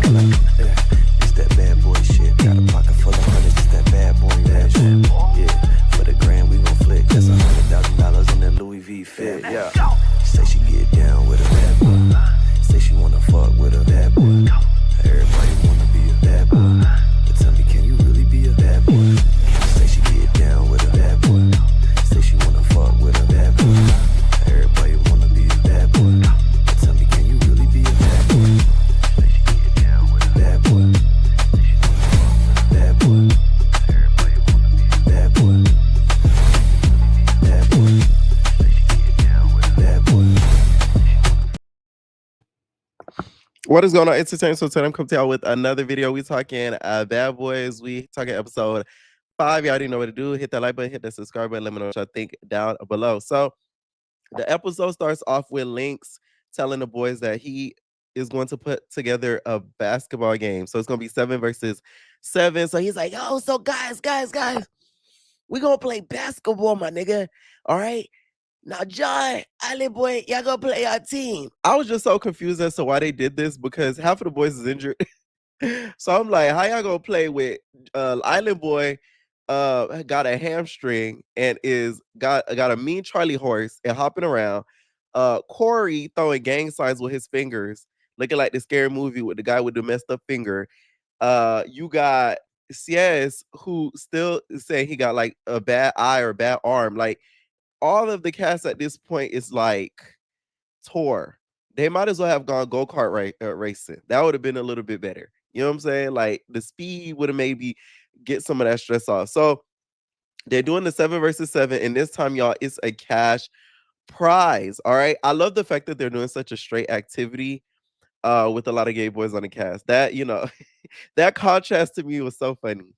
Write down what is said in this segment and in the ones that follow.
It's that bad boy shit. Got a pocket full of hundreds. It's that bad boy rap shit. Yeah, for the grand we gon' flick. That's $100,000 in that Louis V fit. Yeah. Say she get down with a bad boy. Say she wanna fuck with a bad boy. Everybody wanna be a bad boy. But tell me, can you really be a bad boy? Say she get down with a bad boy. Say she wanna fuck with a bad boy. Everybody wanna be a bad boy. But tell me, can you really be a bad boy? Say she get down with a bad boy. Say she wanna fuck with a bad boy. Everybody wanna be a bad boy. Bad boy. Say she get down with a bad boy. What is going on, entertainment? So today I'm coming to y'all with another video. We talking bad boys. We talking episode 5. Y'all already know what to do. Hit that like button, hit that subscribe button. Let me know what y'all think down below. So the episode starts off with Lynx telling the boys that he is going to put together a basketball game. So it's gonna be 7 versus 7. So he's like, "Oh, so guys, we gonna play basketball, my nigga. All right. Now, John, Ali boy, y'all gonna play our team." I was just so confused as to why they did this because half of the boys is injured. So I'm like, how y'all gonna play with Island Boy got a hamstring and is got a mean Charlie horse and hopping around. Corey throwing gang signs with his fingers, looking like the scary movie with the guy with the messed up finger. You got Cies who still saying he got like a bad eye or bad arm. Like all of the cast at this point is like tour. They might as well have gone go-kart racing. That would have been a little bit better. You know what I'm saying? Like the speed would have maybe get some of that stress off. So they're doing the 7 versus 7, and this time, y'all, it's a cash prize. All right. I love the fact that they're doing such a straight activity with a lot of gay boys on the cast. That, that contrast to me was so funny.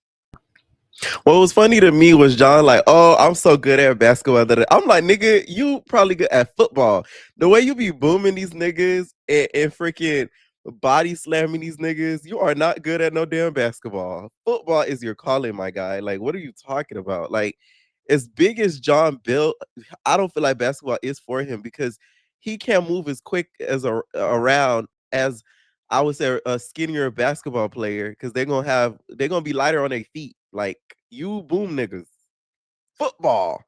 What was funny to me was John like, "Oh, I'm so good at basketball." I'm like, "Nigga, you probably good at football. The way you be booming these niggas and freaking body slamming these niggas, you are not good at no damn basketball. Football is your calling, my guy. Like, what are you talking about? Like, as big as John built, I don't feel like basketball is for him because he can't move as quick as around as I would say a skinnier basketball player because they're gonna be lighter on their feet. Like you boom niggas. Football.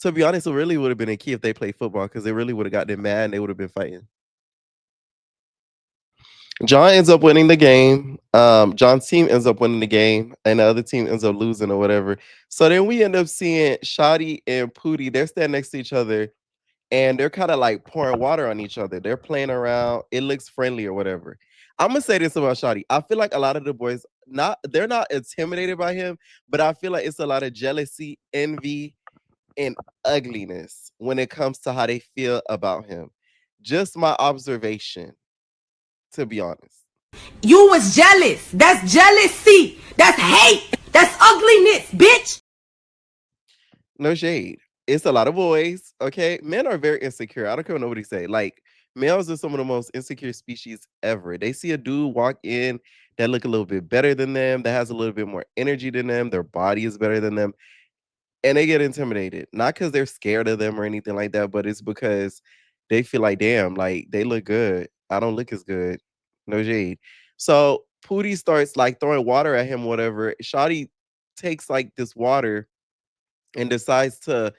To be honest, it really would have been a key if they played football because they really would have got them mad and they would have been fighting. John ends up winning the game. John's team ends up winning the game, and the other team ends up losing or whatever. So then we end up seeing Shotty and Pootie. They're standing next to each other, and they're kind of like pouring water on each other. They're playing around. It looks friendly or whatever. I'm gonna say this about Shotty. I feel like a lot of the boys they're not intimidated by him, but I feel like it's a lot of jealousy, envy, and ugliness when it comes to how they feel about him. Just my observation, to be honest. You was jealous. That's jealousy. That's hate. That's ugliness, bitch. No shade. It's a lot of boys. Okay, men are very insecure. I don't care what nobody say. Like males are some of the most insecure species ever. They see a dude walk in that look a little bit better than them, that has a little bit more energy than them, their body is better than them, and they get intimidated. Not because they're scared of them or anything like that, but it's because they feel like, damn, like they look good. I don't look as good. No shade. So Pootie starts like throwing water at him, whatever. Shotty takes like this water and decides to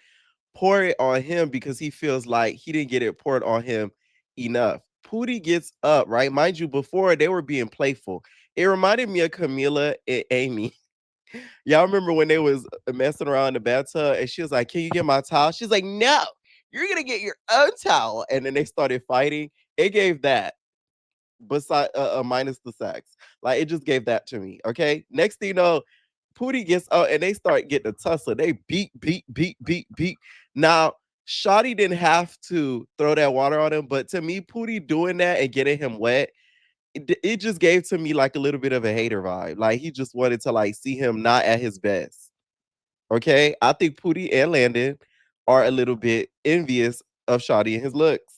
pour it on him because he feels like he didn't get it poured on him enough. Pootie gets up, right? Mind you, before they were being playful. It reminded me of Camila and Amy. Y'all remember when they was messing around in the bathtub and she was like, "Can you get my towel?" She's like, "No, you're gonna get your own towel." And then they started fighting. It gave that, beside minus the sex. Like it just gave that to me. Okay. Next thing you know, Pootie gets out and they start getting a tussle. They beat. Now, Shotty didn't have to throw that water on him, but to me, Pootie doing that and getting him wet, it just gave to me like a little bit of a hater vibe. Like he just wanted to like see him not at his best. Okay. I think Pootie and Landon are a little bit envious of Shotty and his looks.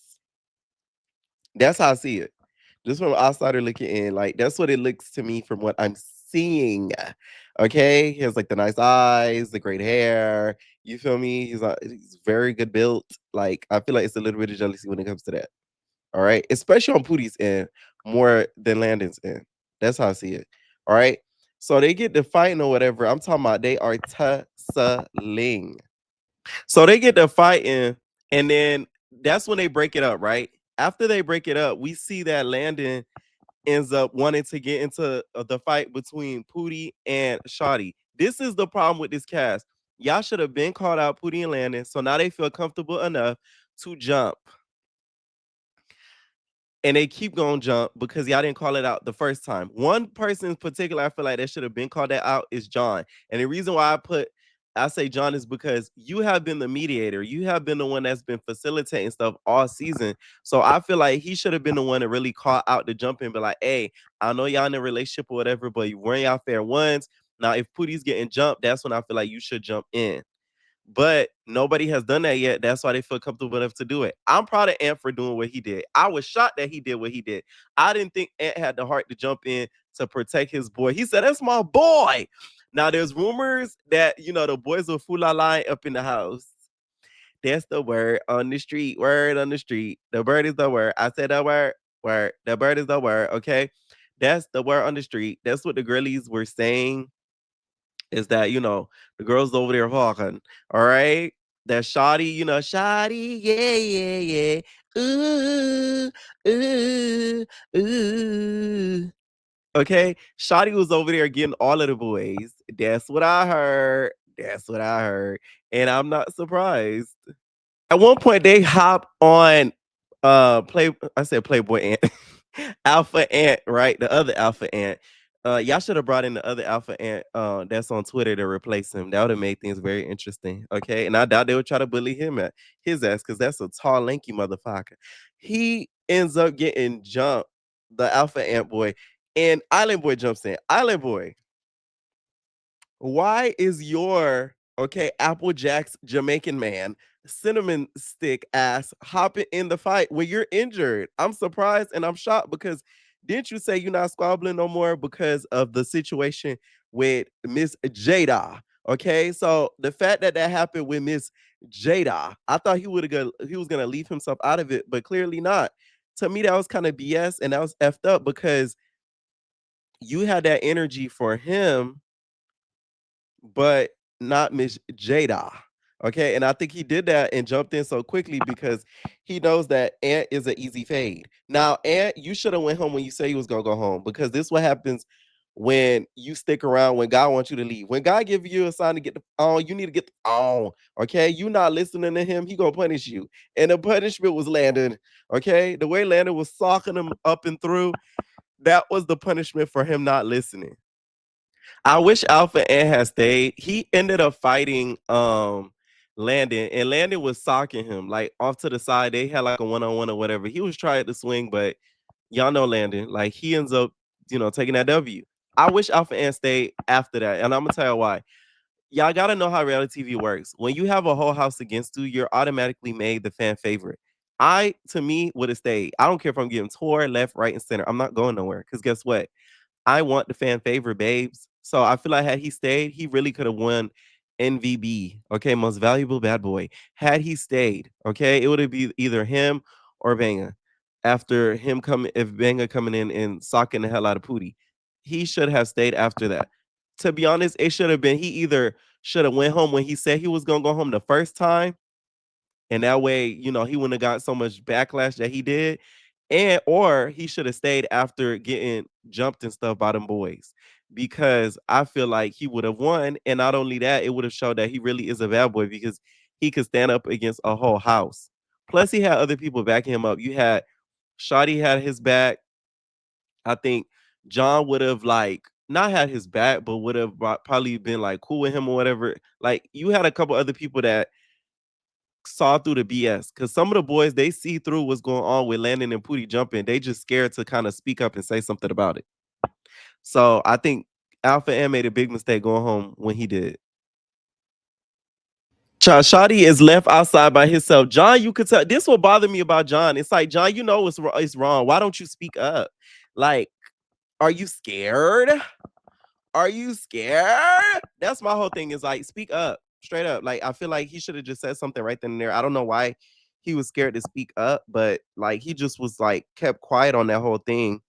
That's how I see it. Just from an outsider looking in, like that's what it looks to me from what I'm seeing. Okay, he has like the nice eyes, the great hair. You feel me? He's very good built. Like I feel like it's a little bit of jealousy when it comes to that. All right, especially on Pootie's end more than Landon's end. That's how I see it. All right. So they get to fighting or whatever. I'm talking about they are tussling. So they get to fighting, and then that's when they break it up, right? After they break it up, we see that Landon ends up wanting to get into the fight between Pootie and Shotty. This is the problem with this cast. Y'all should have been called out, Pootie and Landon, so now they feel comfortable enough to jump. And they keep going jump because y'all didn't call it out the first time. One person in particular, I feel like that should have been called that out is John. And the reason why I say John is because you have been the mediator. You have been the one that's been facilitating stuff all season. So I feel like he should have been the one to really call out the jump and be like, hey, I know y'all in a relationship or whatever, but you weren't y'all fair ones. Now, if Pootie's getting jumped, that's when I feel like you should jump in. But nobody has done that yet. That's why they feel comfortable enough to do it. I'm proud of Ant for doing what he did. I was shocked that he did what he did. I didn't think Ant had the heart to jump in to protect his boy. He said, that's my boy. Now, there's rumors that, the boys will fool la line up in the house. That's the word on the street. Word on the street. The bird is the word. I said the word. Word. The bird is the word. Okay. That's the word on the street. That's what the girlies were saying is that, the girls over there talking. All right. That shoddy, shoddy, yeah, yeah, yeah. Ooh, ooh, ooh. Okay. Shoddy was over there getting all of the boys. That's what I heard. That's what I heard. And I'm not surprised. At one point they hop on I said Playboy Ant. Alpha Ant, right? The other Alpha Ant. Y'all should have brought in the other Alpha Ant that's on Twitter to replace him. That would have made things very interesting. Okay. And I doubt they would try to bully him at his ass because that's a tall, lanky motherfucker. He ends up getting jumped, the Alpha Ant boy, and Island Boy jumps in. Island Boy, why is your Apple Jack's Jamaican man cinnamon stick ass hopping in the fight when you're injured? I'm surprised and I'm shocked because didn't you say you're not squabbling no more because of the situation with Miss Jada? Okay, so the fact that that happened with Miss Jada, I thought he was gonna leave himself out of it, but clearly not. To me, that was kind of BS and that was effed up because you had that energy for him but not Miss Jada. Okay. And I think he did that and jumped in so quickly because he knows that Ant is an easy fade. Now, Ant, you should have went home when you say you was gonna go home because this what happens when you stick around when God wants you to leave. When God gives you a sign to get the on, you need to get the on. Okay. You not listening to him, he gonna punish you. And the punishment was Landon. Okay. The way Landon was socking him up and through, that was the punishment for him not listening. I wish Alpha Ant had stayed. He ended up fighting Landon, and Landon was socking him like off to the side. They had like a one-on-one or whatever. He was trying to swing, but y'all know Landon. Like he ends up, taking that W. I wish Alpha Ant stayed after that, and I'm gonna tell you why. Y'all gotta know how reality TV works. When you have a whole house against you, you're automatically made the fan favorite. To me, would have stayed. I don't care if I'm getting tore left, right, and center. I'm not going nowhere. Because guess what? I want the fan favorite, babes. So I feel like had he stayed, he really could have won NVB, okay, most valuable bad boy. Had he stayed, okay, it would have been either him or Banga. After him coming, if Banga coming in and socking the hell out of Pootie, he should have stayed after that. To be honest, it should have been he either should have went home when he said he was gonna go home the first time, and that way, he wouldn't have got so much backlash that he did. And or he should have stayed after getting jumped and stuff by them boys. Because I feel like he would have won. And not only that, it would have showed that he really is a bad boy because he could stand up against a whole house. Plus, he had other people backing him up. You had Shotty had his back. I think John would have like not had his back, but would have probably been like cool with him or whatever. Like you had a couple other people that saw through the BS because some of the boys they see through what's going on with Landon and Pootie jumping. They just scared to kind of speak up and say something about it. So I think Alpha M made a big mistake going home when he did. Shadi is left outside by himself. John, you could tell this will bother me about John. It's like John, it's wrong. Why don't you speak up? Like, are you scared? Are you scared? That's my whole thing. Is like, speak up, straight up. Like, I feel like he should have just said something right then and there. I don't know why he was scared to speak up, but like he just was like kept quiet on that whole thing.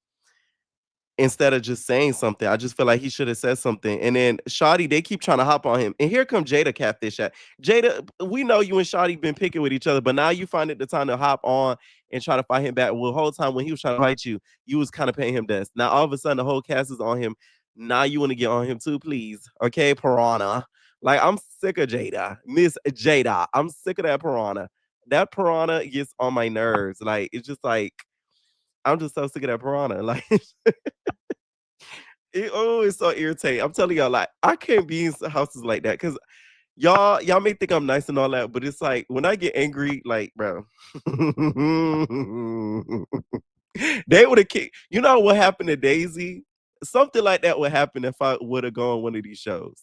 instead of just saying something. I just feel like he should have said something. And then Shawty, they keep trying to hop on him. And here come Jada catfish at. Jada, we know you and Shawty been picking with each other, but now you find it the time to hop on and try to fight him back. Well, the whole time when he was trying to fight you was kind of paying him dust. Now all of a sudden the whole cast is on him. Now you want to get on him too, please. Okay, Piranha. Like I'm sick of Jada. Miss Jada. I'm sick of that Piranha. That Piranha gets on my nerves. Like it's just like I'm just so sick of that Piranha. Like it's so irritating. I'm telling y'all, like, I can't be in houses like that because y'all may think I'm nice and all that, but it's like when I get angry, like, bro, they would have kicked. You know what happened to Daisy? Something like that would happen if I would have gone one of these shows.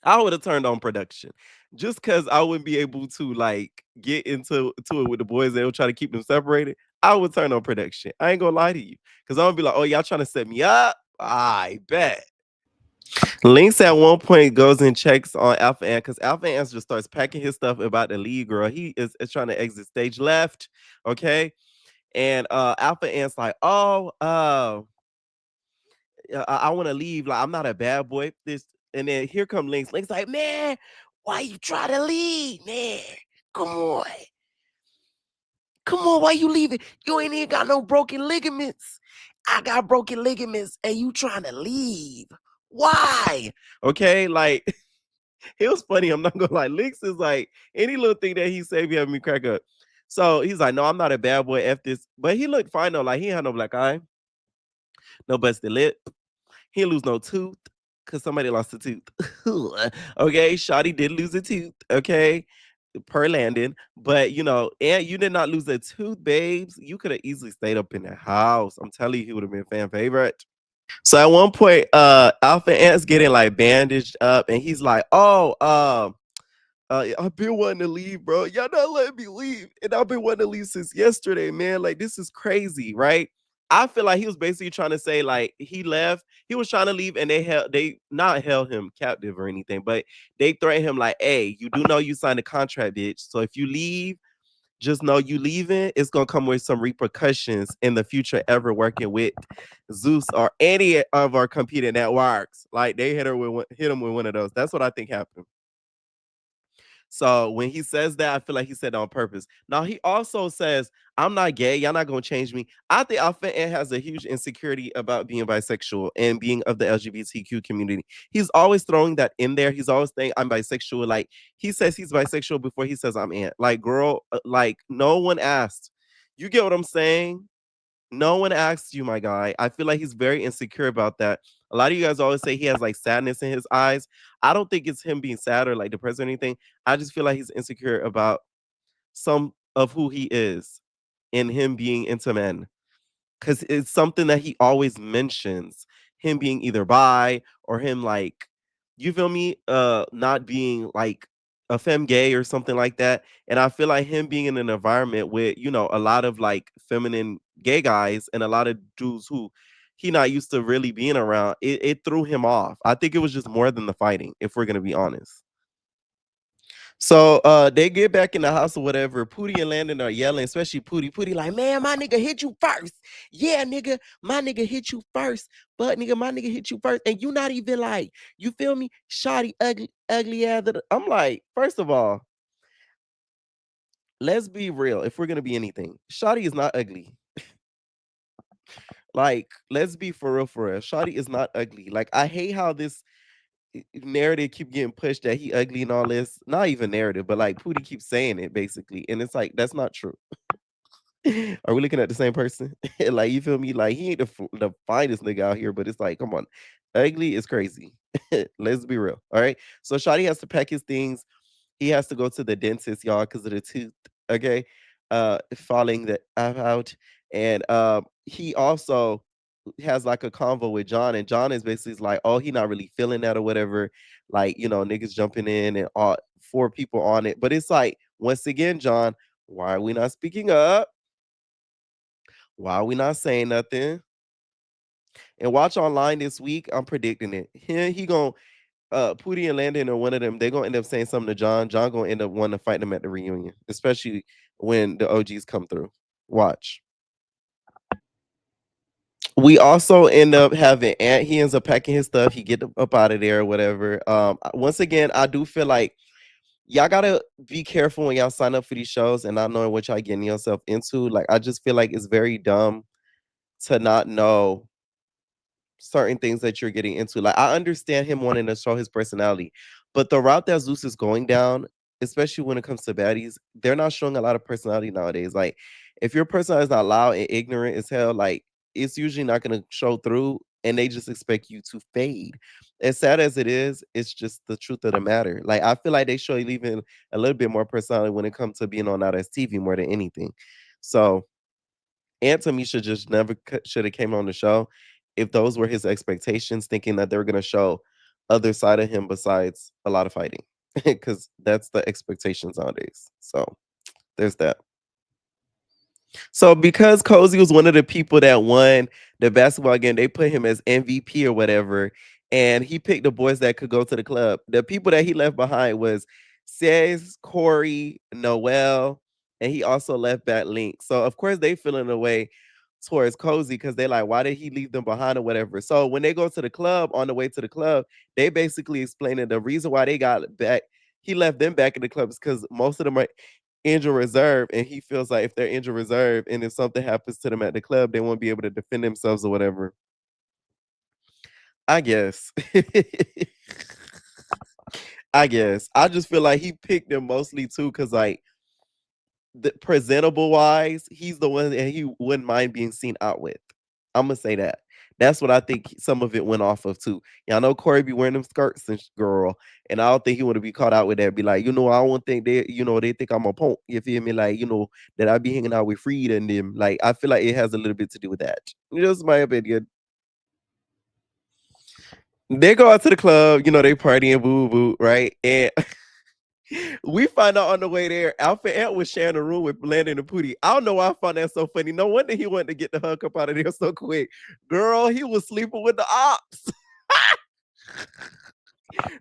I would have turned on production just because I wouldn't be able to like get into to it with the boys. They would try to keep them separated. I would turn on production. I ain't gonna lie to you because I'm gonna be like, oh, y'all trying to set me up? I bet. Lynx at one point goes and checks on Alpha Ant because Alpha Ant just starts packing his stuff about the lead girl. He is trying to exit stage left. Okay. And Alpha Ant's like, oh, I want to leave. Like, I'm not a bad boy. This and then here come Lynx. Lynx like, man, why you try to leave, man? Come on. Come on, why you leaving? You ain't even got no broken ligaments. I got broken ligaments and you trying to leave. Why? Okay, like it was funny. I'm not gonna lie. Lynx is like any little thing that he said be having me crack up. So he's like, no, I'm not a bad boy. F this. But he looked fine though. Like he had no black eye, no busted lip. He didn't lose no tooth because somebody lost a tooth. Okay, Shotty did lose a tooth. Okay, per Landon, but and you did not lose a tooth, babes. You could have easily stayed up in the house. I'm telling you, he would have been fan favorite. So at one point, Alpha Ant's getting like bandaged up, and he's like, "Oh, I've been wanting to leave, bro. Y'all not letting me leave. And I've been wanting to leave since yesterday, man. Like, this is crazy, right? I feel like he was basically trying to say, like, he left. He was trying to leave, and they not held him captive or anything, but they threatened him, like, hey, you do know you signed a contract, bitch. So if you leave, just know you leaving, it's gonna come with some repercussions in the future ever working with Zeus or any of our competing networks. Like they hit him with one of those. That's what I think happened. So when he says that, I feel like he said it on purpose. Now he also says, "I'm not gay. Y'all not gonna change me." I think Alpha Ant has a huge insecurity about being bisexual and being of the LGBTQ community. He's always throwing that in there. He's always saying, "I'm bisexual." Like he says he's bisexual before he says I'm Ant. Like girl, like no one asked. You get what I'm saying? No one asked you, my guy. I feel like he's very insecure about that. A lot of you guys always say he has like sadness in his eyes. I don't think it's him being sad or like depressed or anything. I just feel like he's insecure about some of who he is and him being into men. 'Cause it's something that he always mentions, him being either bi or him, like, you feel me? Not being, like, a femme gay or something like that, and I feel like him being in an environment with, a lot of, like, feminine gay guys and a lot of dudes who he not used to really being around, it threw him off. I think it was just more than the fighting, if we're gonna be honest. So they get back in the house or whatever. Pootie and Landon are yelling, especially Pootie. Pootie like, man, my nigga hit you first. Yeah, nigga, my nigga hit you first. But nigga, my nigga hit you first. And you not even like, you feel me? Shoddy, ugly ass. I'm like, first of all, let's be real. If we're gonna be anything, Shoddy is not ugly. Like, let's be for real, for real. Shoddy is not ugly. Like, I hate how this narrative keep getting pushed that he ugly and all this. Not even narrative, but like Pootie keeps saying it basically, and it's like that's not true. Are we looking at the same person? Like you feel me? Like he ain't the finest nigga out here, but it's like, come on, ugly is crazy. Let's be real. All right. So Shotty has to pack his things. He has to go to the dentist, y'all, because of the tooth. Okay. Falling the F out. And he also has like a convo with John, and John is basically like, oh, he not really feeling that or whatever. Like, niggas jumping in and all four people on it. But it's like, once again, John, why are we not speaking up? Why are we not saying nothing? And watch online this week. I'm predicting it. He gonna Pootie and Landon or one of them, they're gonna end up saying something to John. John gonna end up wanting to fight them at the reunion, especially when the OGs come through. Watch. We also end up having Ant. He ends up packing his stuff. He get up out of there or whatever. Once again, I do feel like y'all gotta be careful when y'all sign up for these shows and not knowing what y'all getting yourself into. Like, I just feel like it's very dumb to not know certain things that you're getting into. Like, I understand him wanting to show his personality, but the route that Zeus is going down, especially when it comes to baddies, they're not showing a lot of personality nowadays. Like, if your personality is not loud and ignorant as hell, like it's usually not gonna show through, and they just expect you to fade. As sad as it is, it's just the truth of the matter. Like, I feel like they show you even a little bit more personality when it comes to being on out as TV more than anything. So Aunt Tamisha just never should have came on the show if those were his expectations, thinking that they were gonna show other side of him besides a lot of fighting, because that's the expectations nowadays. So there's that. So because Cozy was one of the people that won the basketball game, they put him as MVP or whatever, and he picked the boys that could go to the club. The people that he left behind was Says, Corey, Noel, and he also left back Link. So of course they feeling a way towards Cozy because they like, why did he leave them behind or whatever? So when they go to the club, on the way to the club, they basically explaining the reason why they got back. He left them back in the club is because most of them are injured reserve, and he feels like if they're injured reserve and if something happens to them at the club, they won't be able to defend themselves or whatever. I guess. I guess. I just feel like he picked them mostly too, because like the presentable wise, he's the one and he wouldn't mind being seen out with. I'm gonna say that. That's what I think some of it went off of too. Yeah, I know Corey be wearing them skirts and girl, and I don't think he want to be caught out with that. Be like, I don't think they think I'm a punk. You feel me? Like, that I be hanging out with Frida and them. Like, I feel like it has a little bit to do with that. Just my opinion. They go out to the club, they partying, boo boo, right? And we find out on the way there, Alpha Ant was sharing a room with Landon and Pootie. I don't know why I found that so funny. No wonder he wanted to get the hunk up out of there so quick. Girl, he was sleeping with the ops.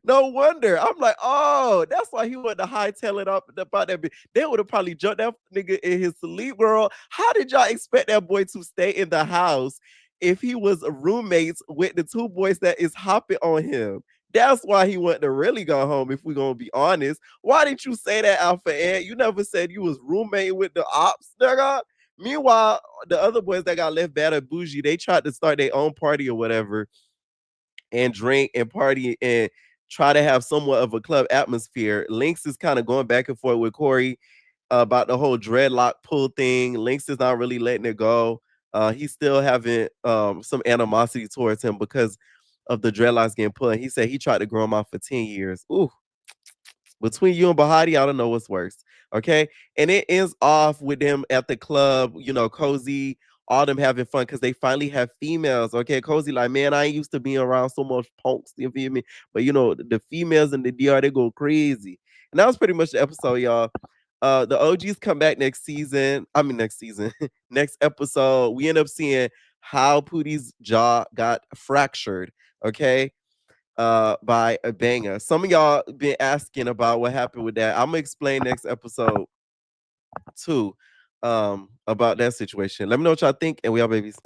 No wonder. I'm like, oh, that's why he wanted to hightail it up about that. They would have probably jumped that nigga in his sleep, girl. How did y'all expect that boy to stay in the house if he was roommates with the two boys that is hopping on him? That's why he wanted to really go home, if we're gonna be honest. Why didn't you say that, Alpha Ant? You never said you was roommate with the ops, nigga. Meanwhile, the other boys that got left bad at bougie, they tried to start their own party or whatever and drink and party and try to have somewhat of a club atmosphere. Lynx is kind of going back and forth with Corey about the whole dreadlock pull thing. Lynx is not really letting it go. He's still having some animosity towards him because of the dreadlocks getting pulled. And he said he tried to grow them out for 10 years. Ooh, between you and Bahati, I don't know what's worse. Okay. And it ends off with them at the club, Cozy, all them having fun because they finally have females. Okay. Cozy, like, man, I ain't used to being around so much punks. You feel me? But the females in the DR, they go crazy. And that was pretty much the episode, y'all. The OGs come back next season. I mean, next season, next episode. We end up seeing how Pootie's jaw got fractured. Okay, by a banger. Some of y'all been asking about what happened with that. I'm gonna explain next episode too, about that situation. Let me know what y'all think, and we are babies.